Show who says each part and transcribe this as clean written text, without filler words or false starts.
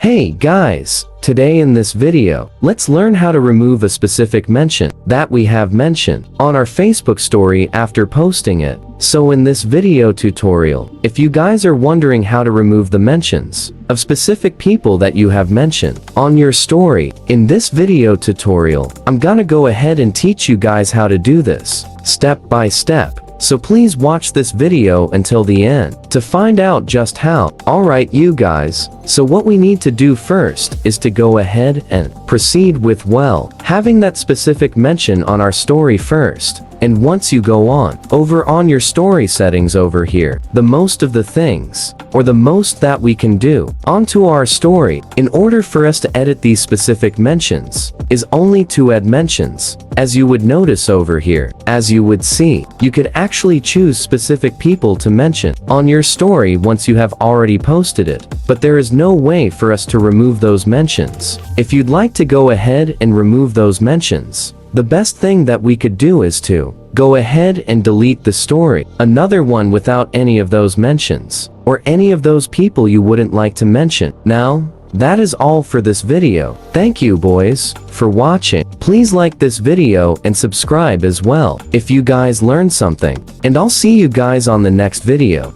Speaker 1: Hey guys, today in this video, let's learn how to remove a specific mention that we have mentioned on our Facebook story after posting it. So in this video tutorial, if you guys are wondering how to remove the mentions of specific people that you have mentioned on your story, in this video tutorial, I'm gonna go ahead and teach you guys how to do this step by step. So please watch this video until the end to find out just how. Alright you guys, so what we need to do first is to go ahead and proceed with having that specific mention on our story first. And once you go over on your story settings over here, the most of the things, or the most that we can do onto our story in order for us to edit these specific mentions is only to add mentions. As you would notice over here, as you would see, you could actually choose specific people to mention on your story once you have already posted it, but there is no way for us to remove those mentions. If you'd like to go ahead and remove those mentions, the best thing that we could do is to go ahead and delete the story, another one without any of those mentions, or any of those people you wouldn't like to mention. Now, that is all for this video. Thank you boys for watching. Please like this video and subscribe as well if you guys learned something, and I'll see you guys on the next video.